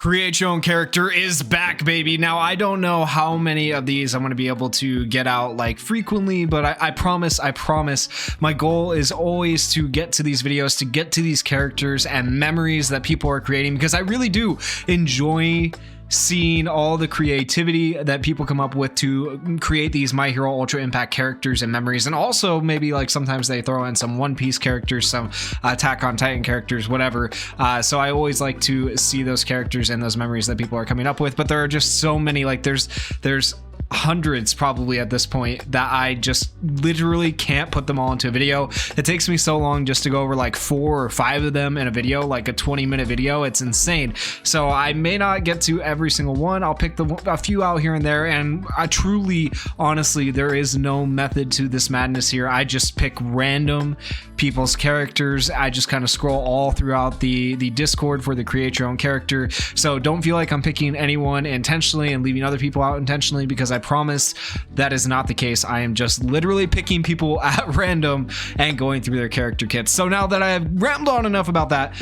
Create your own character is back, baby. Now, I don't know how many of these I'm going to be able to get out like frequently, but I promise, my goal is always to get to these videos, to get to these characters and memories that people are creating, because I really do enjoy seeing all the creativity that people come up with to create these My Hero Ultra Impact characters and memories. And also maybe like sometimes they throw in some One Piece characters, some Attack on Titan characters, whatever. So I always like to see those characters and those memories that people are coming up with. But there are just so many, like there's hundreds probably at this point that I just literally can't put them all into a video. It takes me so long just to go over like 4 or 5 of them in a video, like a 20-minute video. It's insane. So I may not get to every single one. I'll pick a few out here and there, and I truly, honestly, there is no method to this madness here. I just pick random people's characters. I just kind of scroll all throughout the Discord for the create your own character. So don't feel like I'm picking anyone intentionally and leaving other people out intentionally, because I promise that is not the case. I am just literally picking people at random and going through their character kits. So now that I have rambled on enough about that,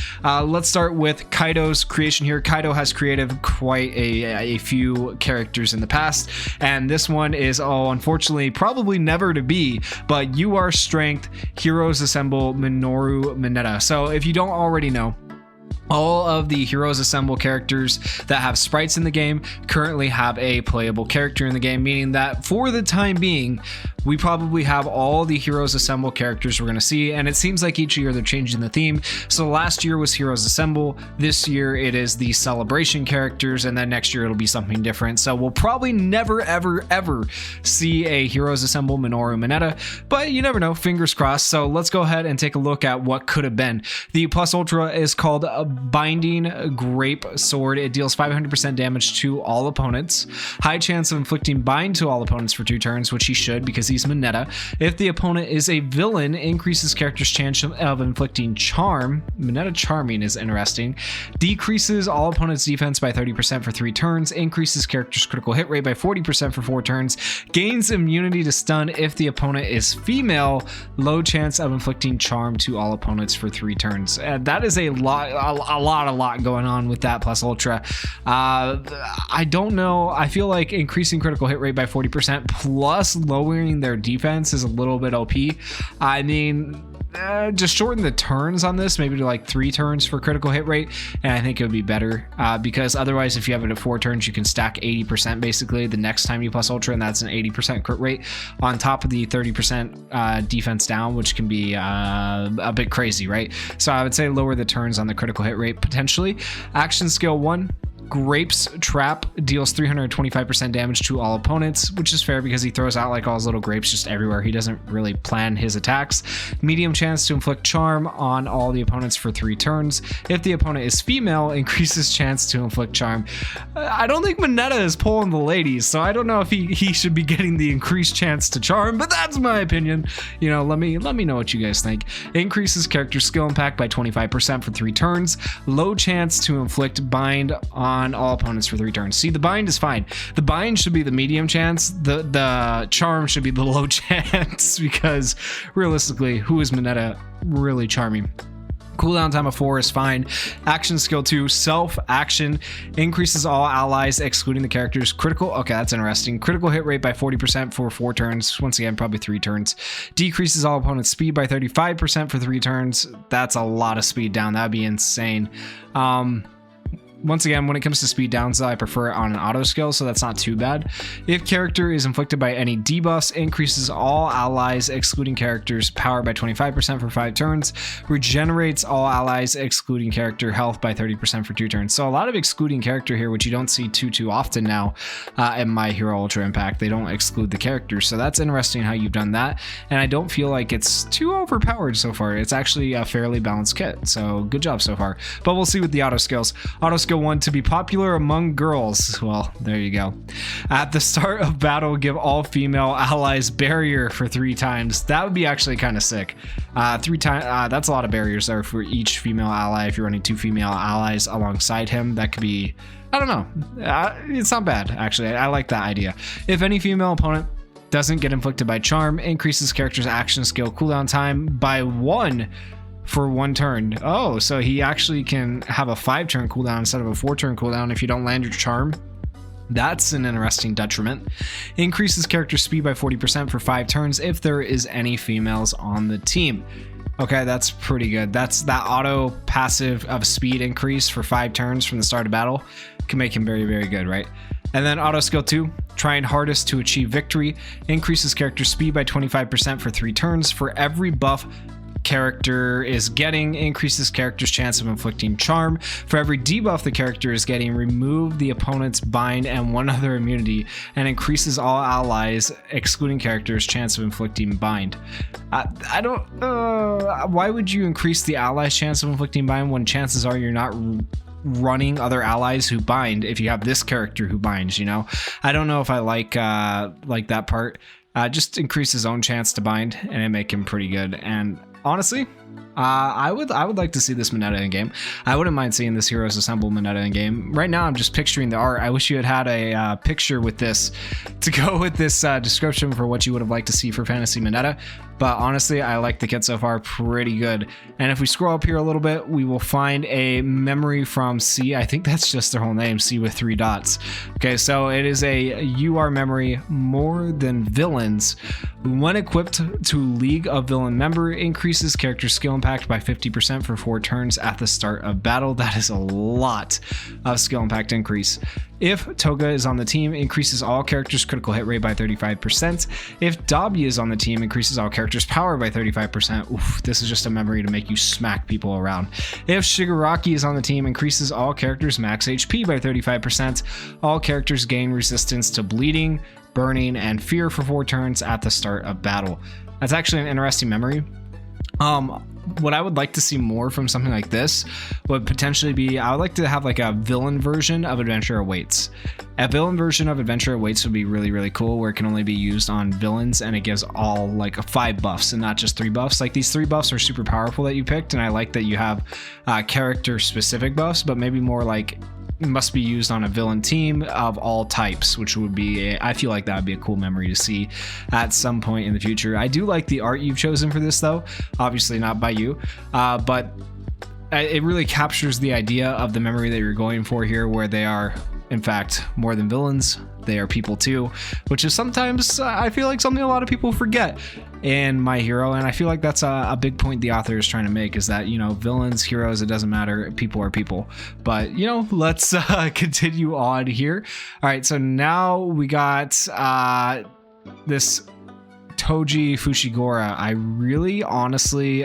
let's start with Kaido's creation here. Kaido has created quite a few characters in the past, and this one is, unfortunately, probably never to be, but You Are Strength, Heroes Assemble, Minoru Mineta. So if you don't already know, all of the Heroes Assemble characters that have sprites in the game currently have a playable character in the game, meaning that for the time being, we probably have all the Heroes Assemble characters we're going to see, and it seems like each year they're changing the theme. So last year was Heroes Assemble, this year it is the Celebration characters, and then next year it'll be something different. So we'll probably never, ever see a Heroes Assemble Minoru Mineta, but you never know, fingers crossed. So let's go ahead and take a look at what could have been. The Plus Ultra is called a Binding Grape Sword. It deals 500% damage to all opponents. High chance of inflicting bind to all opponents for 2 turns, which he should because he's Mineta. If the opponent is a villain, increases character's chance of inflicting charm. Mineta charming is interesting. Decreases all opponents' defense by 30% for 3 turns. Increases character's critical hit rate by 40% for 4 turns. Gains immunity to stun if the opponent is female. Low chance of inflicting charm to all opponents for 3 turns. That is a lot going on with that Plus Ultra. I don't know. I feel like increasing critical hit rate by 40% plus lowering their defense is a little bit OP. I mean, just shorten the turns on this, maybe to like 3 turns for critical hit rate, and I think it would be better, because otherwise if you have it at 4 turns, you can stack 80% basically the next time you Plus Ultra, and that's an 80% crit rate on top of the 30% defense down, which can be a bit crazy, right? So I would say lower the turns on the critical hit rate potentially. Action skill 1, Grapes Trap, deals 325% damage to all opponents, which is fair because he throws out like all his little grapes just everywhere. He doesn't really plan his attacks. Medium chance to inflict charm on all the opponents for 3 turns. If the opponent is female, increases chance to inflict charm. I don't think Mineta is pulling the ladies, so I don't know if he should be getting the increased chance to charm, but that's my opinion. You know, let me know what you guys think. Increases character skill impact by 25% for 3 turns. Low chance to inflict bind on all opponents for 3 turns. See, the bind is fine. The bind should be the medium chance. The charm should be the low chance, because realistically, who is Mineta really charming? Cooldown time of 4 is fine. Action skill 2, self action, increases all allies excluding the characters critical. Okay, that's interesting. Critical hit rate by 40% for 4 turns. Once again, probably 3 turns. Decreases all opponents speed by 35% for 3 turns. That's a lot of speed down. That'd be insane. Once again, when it comes to speed downs, I prefer it on an auto skill, so that's not too bad. If character is inflicted by any debuffs, increases all allies excluding characters power by 25% for 5 turns. Regenerates all allies excluding character health by 30% for 2 turns. So a lot of excluding character here, which you don't see too often now in My Hero Ultra Impact. They don't exclude the characters, so that's interesting how you've done that. And I don't feel like it's too overpowered so far. It's actually a fairly balanced kit, so good job so far. But we'll see with the auto skills. Auto skill 1, to be popular among girls. Well, there you go. At the start of battle, give all female allies barrier for 3 times. That would be actually kind of sick. 3 times, that's a lot of barriers there for each female ally. If you're running 2 female allies alongside him, that could be, I don't know. It's not bad, actually. I like that idea. If any female opponent doesn't get inflicted by charm, increases character's action skill cooldown time by 1 for 1 turn. Oh, so he actually can have a 5-turn cooldown instead of a 4-turn cooldown if you don't land your charm. That's an interesting detriment. Increases character speed by 40% for 5 turns if there is any females on the team. Okay, that's pretty good. That's that auto passive of speed increase for 5 turns from the start of battle can make him very, very good, right? And then auto skill 2, trying hardest to achieve victory, increases character speed by 25% for 3 turns. For every buff character is getting, increases character's chance of inflicting charm. For every debuff the character is getting, remove the opponent's bind and 1 other immunity, and increases all allies excluding characters' chance of inflicting bind. I don't why would you increase the allies' chance of inflicting bind when chances are you're not running other allies who bind if you have this character who binds, you know? I don't know if I like that part. Just increase his own chance to bind and it make him pretty good. And honestly, I would like to see this Mineta in game. I wouldn't mind seeing this Heroes Assemble Mineta in game. Right now, I'm just picturing the art. I wish you had a picture with this to go with this description for what you would have liked to see for Fantasy Mineta. But honestly, I like the kit so far pretty good. And if we scroll up here a little bit, we will find a memory from C. I think that's just their whole name, C with 3 dots. Okay, so it is a UR memory more than villains. When equipped to League of Villain member, increases character skill impact by 50% for 4 turns at the start of battle. That is a lot of skill impact increase. If Toga is on the team, increases all characters' critical hit rate by 35%. If Dabi is on the team, increases all characters' power by 35%. Oof, this is just a memory to make you smack people around. If Shigaraki is on the team, increases all characters' max HP by 35%. All characters gain resistance to bleeding, burning, and fear for 4 turns at the start of battle. That's actually an interesting memory. What I would like to see more from something like this would potentially be, I would like to have like a villain version of Adventure Awaits. A villain version of Adventure Awaits would be really, really cool, where it can only be used on villains and it gives all like 5 buffs and not just 3 buffs. Like these 3 buffs are super powerful that you picked, and I like that you have character specific buffs, but maybe more like must be used on a villain team of all types, which would be I feel like that would be a cool memory to see at some point in the future. I do like the art you've chosen for this though, obviously not by you, but it really captures the idea of the memory that you're going for here, where they are in fact more than villains, they are people too, which is sometimes I feel like something a lot of people forget in My Hero, and I feel like that's a big point the author is trying to make, is that, you know, villains, heroes, it doesn't matter, people are people. But, you know, let's continue on here. All right, so now we got this Toji Fushiguro. I really honestly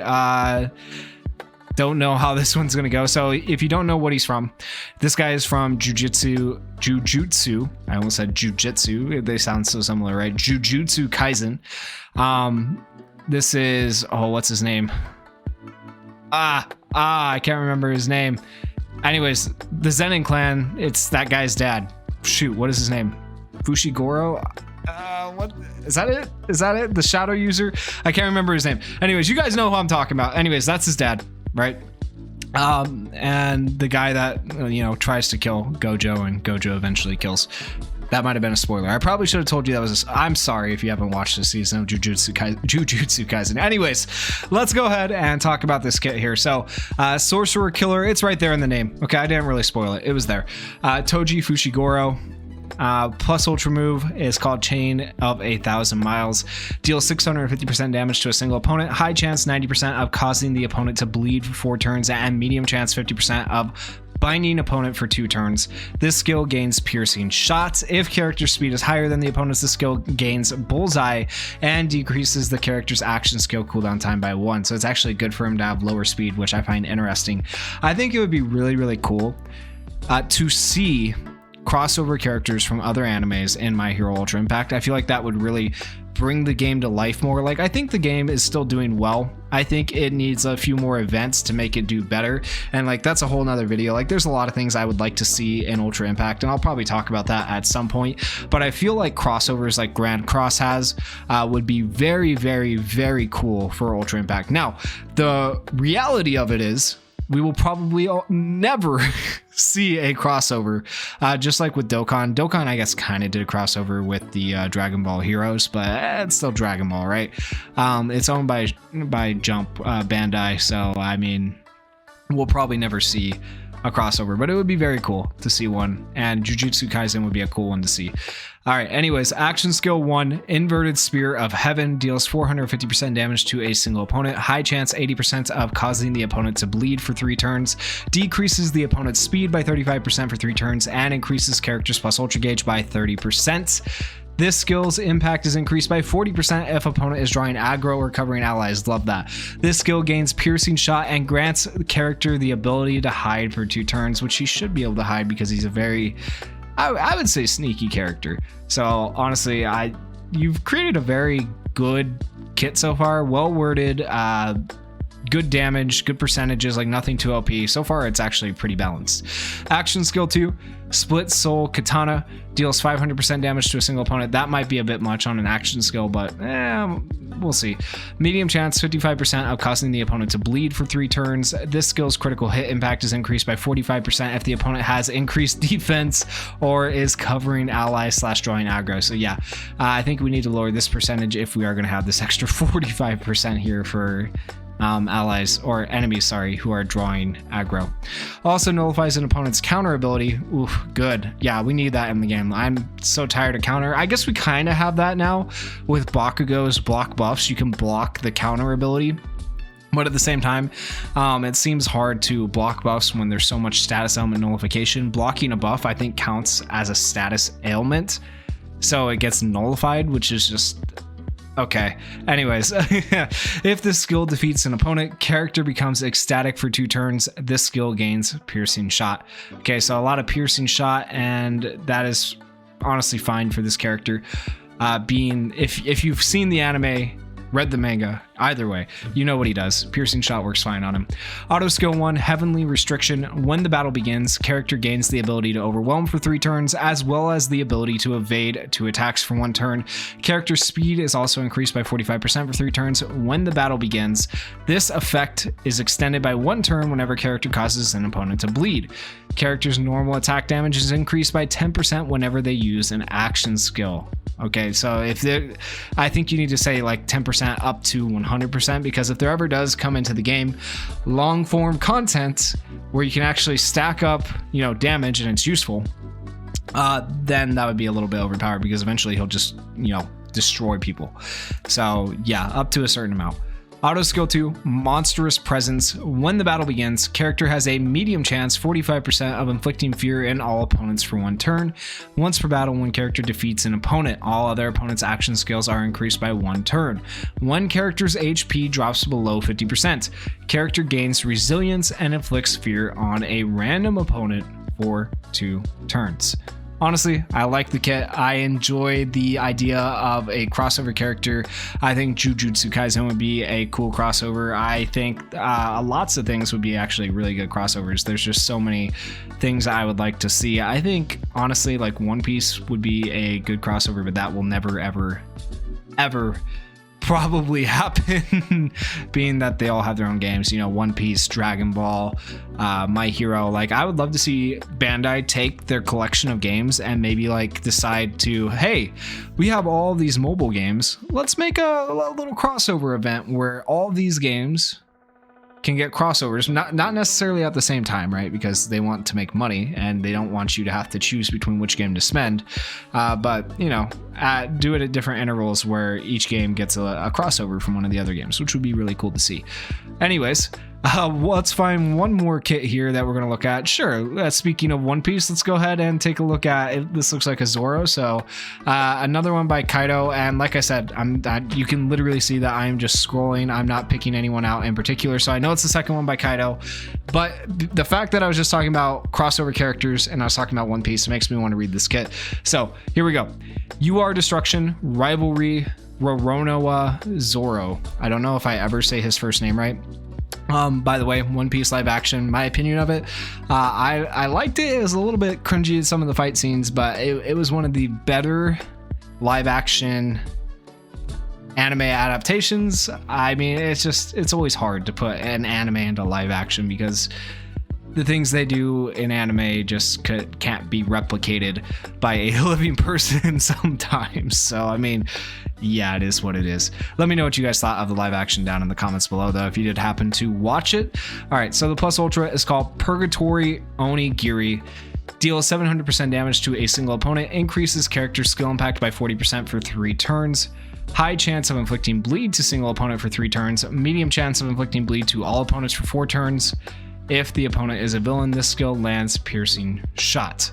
don't know how this one's gonna go. So if you don't know what he's from, this guy is from Jujutsu. I almost said Jujutsu. They sound so similar, right? Jujutsu Kaisen. This is, oh, what's his name? I can't remember his name. Anyways, the Zenin clan, it's that guy's dad. Shoot, what is his name? Fushiguro? What is that? Is that it? The shadow user? I can't remember his name. Anyways, you guys know who I'm talking about. Anyways, that's his dad, right? And the guy that, you know, tries to kill Gojo and Gojo eventually kills. That might have been a spoiler. I probably should have told you that was I'm sorry if you haven't watched this season of Jujutsu Kaisen. Anyways, let's go ahead and talk about this kit here. So, Sorcerer Killer, it's right there in the name. Okay, I didn't really spoil it. It was there. Toji Fushiguro. Plus ultra move is called Chain of 1,000 Miles. Deals 650% damage to a single opponent. High chance 90% of causing the opponent to bleed for 4 turns, and medium chance 50% of binding opponent for 2 turns. This skill gains piercing shots. If character speed is higher than the opponent's, the skill gains bullseye and decreases the character's action skill cooldown time by 1. So it's actually good for him to have lower speed, which I find interesting. I think it would be really, really cool to see crossover characters from other animes in My Hero Ultra Impact. I feel like that would really bring the game to life more. Like, I think the game is still doing well. I think it needs a few more events to make it do better, and like that's a whole nother video. Like, there's a lot of things I would like to see in Ultra Impact, and I'll probably talk about that at some point. But I feel like crossovers like Grand Cross has would be very, very, very cool for Ultra Impact. Now, the reality of it is we will probably never see a crossover, just like with Dokkan. Dokkan, I guess, kind of did a crossover with the Dragon Ball Heroes, but it's still Dragon Ball, right? It's owned by Jump Bandai, so I mean, we'll probably never see a crossover, but it would be very cool to see one, and Jujutsu Kaisen would be a cool one to see. All right, anyways, action skill 1, Inverted Spear of Heaven, deals 450% damage to a single opponent, high chance 80% of causing the opponent to bleed for 3 turns, decreases the opponent's speed by 35% for 3 turns, and increases characters plus ultra gauge by 30%. This skill's impact is increased by 40% if opponent is drawing aggro or covering allies. Love that. This skill gains Piercing Shot and grants the character the ability to hide for 2 turns, which he should be able to hide because he's a very, I would say, sneaky character. So honestly, you've created a very good kit so far. Well worded, good damage, good percentages, like nothing too OP. So far, it's actually pretty balanced. Action skill 2, Split Soul Katana, deals 500% damage to a single opponent. That might be a bit much on an action skill, but we'll see. Medium chance, 55% of causing the opponent to bleed for 3 turns. This skill's critical hit impact is increased by 45% if the opponent has increased defense or is covering allies / drawing aggro. So yeah, I think we need to lower this percentage if we are going to have this extra 45% here for allies or enemies, sorry, who are drawing aggro. Also nullifies an opponent's counter ability. Ooh, good. Yeah, we need that in the game. I'm so tired of counter. I guess we kind of have that now with Bakugo's block buffs. You can block the counter ability, but at the same time, it seems hard to block buffs when there's so much status element nullification. Blocking a buff, I think, counts as a status ailment, so it gets nullified, which is just okay. Anyways, if this skill defeats an opponent, character becomes ecstatic for 2 turns. This skill gains Piercing Shot. Okay, so a lot of Piercing Shot, and that is honestly fine for this character. Being, if you've seen the anime, read the manga, either way, you know what he does. Piercing Shot works fine on him. Auto skill 1, Heavenly Restriction. When the battle begins, character gains the ability to overwhelm for 3 turns, as well as the ability to evade 2 attacks for 1 turn. Character speed is also increased by 45% for 3 turns when the battle begins. This effect is extended by 1 turn whenever character causes an opponent to bleed. Character's normal attack damage is increased by 10% whenever they use an action skill. Okay, so I think you need to say like 10% up to 100%, because if there ever does come into the game long form content where you can actually stack up, damage and it's useful, then that would be a little bit overpowered, because eventually he'll just, destroy people. So yeah, up to a certain amount. Auto skill 2, Monstrous Presence. When the battle begins, character has a medium chance, 45% of inflicting fear in all opponents for 1 turn. Once per battle, when character defeats an opponent, all other opponents' action skills are increased by 1 turn. When character's HP drops below 50%, character gains resilience and inflicts fear on a random opponent for 2 turns. Honestly, I like the kit. I enjoy the idea of a crossover character. I think Jujutsu Kaisen would be a cool crossover. I think lots of things would be actually really good crossovers. There's just so many things I would like to see. I think, honestly, like One Piece would be a good crossover, but that will never, ever probably happen, being that they all have their own games. One Piece, Dragon Ball, My Hero. Like, I would love to see Bandai take their collection of games and maybe like decide to, hey, we have all these mobile games, let's make a little crossover event where all these games can get crossovers, not necessarily at the same time, right? Because they want to make money and they don't want you to have to choose between which game to spend. But do it at different intervals where each game gets a crossover from one of the other games, which would be really cool to see. Anyways, let's find one more kit here that we're going to look at. Sure. Speaking of One Piece, let's go ahead and take a look at it. This looks like a Zoro. So another one by Kaido. And like I said, you can literally see that I'm just scrolling. I'm not picking anyone out in particular. So I know it's the second one by Kaido. But the fact that I was just talking about crossover characters and I was talking about One Piece makes me want to read this kit. So here we go. You Are Destruction, Rivalry, Roronoa Zoro. I don't know if I ever say his first name right. By the way, One Piece live action, my opinion of it, I liked it. It was a little bit cringy at some of the fight scenes, but it was one of the better live action anime adaptations. I mean, it's always hard to put an anime into live action because the things they do in anime just can't be replicated by a living person sometimes. So, I mean, yeah, it is what it is. Let me know what you guys thought of the live action down in the comments below, though, if you did happen to watch it. All right, so the Plus Ultra is called Purgatory Onigiri. Deals 700% damage to a single opponent, increases character skill impact by 40% for 3 turns. High chance of inflicting bleed to single opponent for 3 turns. Medium chance of inflicting bleed to all opponents for 4 turns. If the opponent is a villain, this skill lands piercing shot.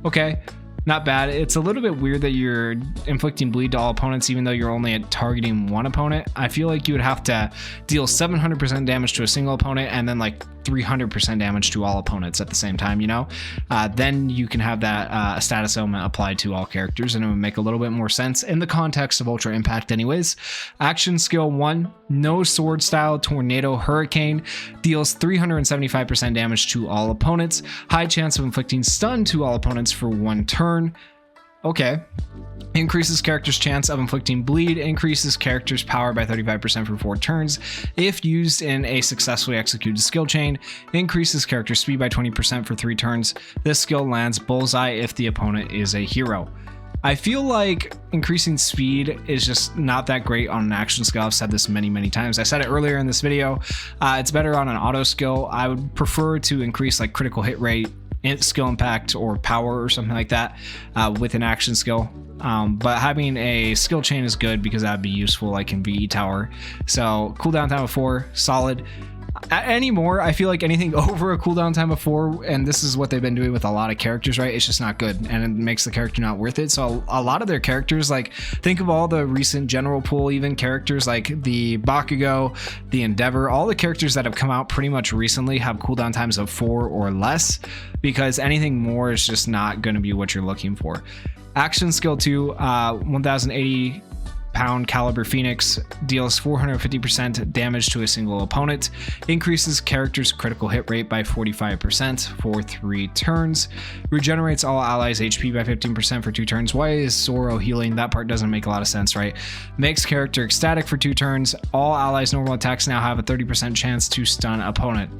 Okay, not bad. It's a little bit weird that you're inflicting bleed to all opponents even though you're only targeting one opponent. I feel like you would have to deal 700% damage to a single opponent and then like 300% damage to all opponents at the same time, you know? Then you can have that status element applied to all characters, and it would make a little bit more sense in the context of Ultra Impact anyways. Action skill 1, no sword style tornado hurricane, deals 375% damage to all opponents, high chance of inflicting stun to all opponents for 1 turn. Okay. Increases character's chance of inflicting bleed, increases character's power by 35% for 4 turns. If used in a successfully executed skill chain, increases character speed by 20% for 3 turns. This skill lands bullseye if the opponent is a hero. I feel like increasing speed is just not that great on an action skill. I've said this many times. I said it earlier in this video. It's better on an auto skill. I would prefer to increase like critical hit rate, skill impact, or power or something like that with an action skill. But having a skill chain is good because that'd be useful like in VE Tower. So cooldown time of 4, solid. Anymore, I feel like anything over a cooldown time of 4, and this is what they've been doing with a lot of characters, right? It's just not good, and it makes the character not worth it. So a lot of their characters, like think of all the recent general pool even characters like the Bakugo, the Endeavor, all the characters that have come out pretty much recently have cooldown times of 4 or less, because anything more is just not going to be what you're looking for. Action skill 2, 1080 pound caliber Phoenix, deals 450% damage to a single opponent, increases character's critical hit rate by 45% for 3 turns, regenerates all allies HP by 15% for 2 turns. Why is Zoro healing? That part doesn't make a lot of sense, right? Makes character ecstatic for 2 turns. All allies normal attacks now have a 30% chance to stun opponent.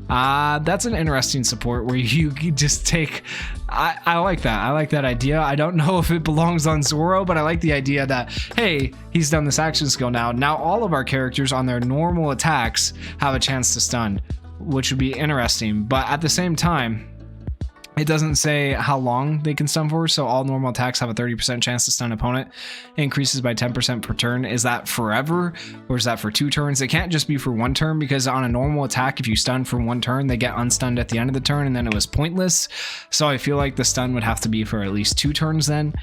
That's an interesting support where you just take, I like that. I like that idea. I don't know if it belongs on Zoro, but I like the idea that, hey, he's done this action skill now. Now all of our characters on their normal attacks have a chance to stun, which would be interesting. But at the same time, it doesn't say how long they can stun for, so all normal attacks have a 30% chance to stun opponent. Increases by 10% per turn. Is that forever, or is that for 2 turns? It can't just be for 1 turn, because on a normal attack, if you stun for 1 turn, they get unstunned at the end of the turn, and then it was pointless. So I feel like the stun would have to be for at least 2 turns then.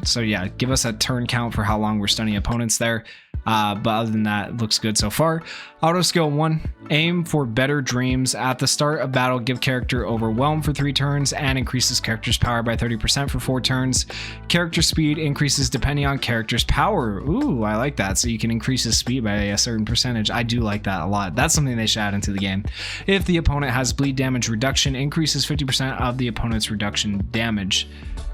So yeah, give us a turn count for how long we're stunning opponents there. But other than that, it looks good so far. Auto skill 1, aim for better dreams. At the start of battle, give character overwhelm for 3 turns and increases character's power by 30% for 4 turns. Character speed increases depending on character's power. Ooh, I like that. So you can increase his speed by a certain percentage. I do like that a lot. That's something they should add into the game. If the opponent has bleed damage reduction, increases 50% of the opponent's reduction damage.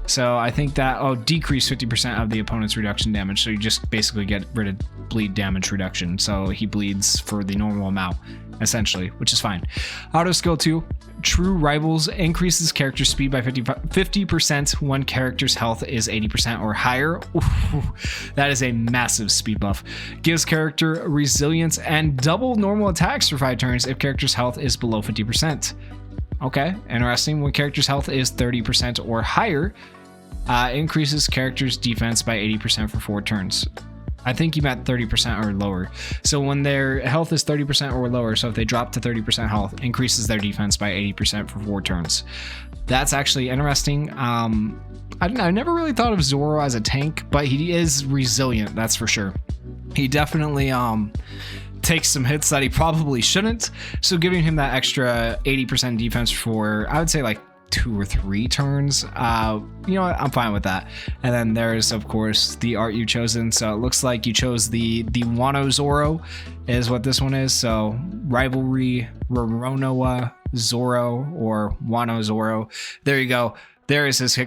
So I think that, decrease 50% of the opponent's reduction damage. So you just basically get rid of bleed damage reduction. So he bleeds for the normal amount, essentially, which is fine. Auto skill 2, True Rivals, increases character speed by 50% when character's health is 80% or higher. Ooh, that is a massive speed buff. Gives character resilience and double normal attacks for 5 turns if character's health is below 50%. Okay, interesting. When character's health is 30% or higher, increases character's defense by 80% for 4 turns. I think you meant 30% or lower. So when their health is 30% or lower, so if they drop to 30% health, increases their defense by 80% for 4 turns. That's actually interesting. I never really thought of Zoro as a tank, but he is resilient, that's for sure. He definitely takes some hits that he probably shouldn't, so giving him that extra 80% defense for, I would say, like 2 or 3 turns, you know what, I'm fine with that. And then there's of course the art you chosen, so it looks like you chose the Wano Zoro is what this one is. So Rivalry Roronoa Zoro, or Wano Zoro. There you go. There is his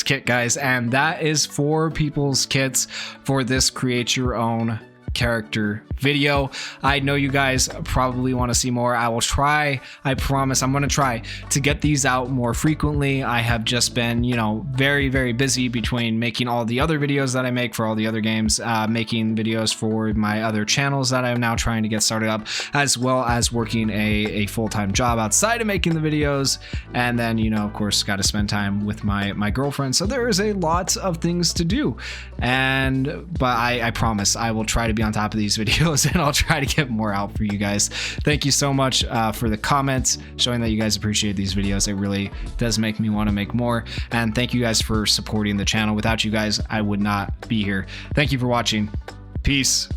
kit, guys, and that is 4 people's kits for this create your own character video. I know you guys probably want to see more. I will try. I promise I'm going to try to get these out more frequently. I have just been, you know, very, very busy between making all the other videos that I make for all the other games, making videos for my other channels that I'm now trying to get started up, as well as working a full-time job outside of making the videos. And then, you know, of course, got to spend time with my girlfriend. So there is a lot of things to do. But I promise I will try to be on top of these videos and I'll try to get more out for you guys. Thank you so much for the comments showing that you guys appreciate these videos. It really does make me want to make more. And thank you guys for supporting the channel. Without you guys, I would not be here. Thank you for watching. Peace.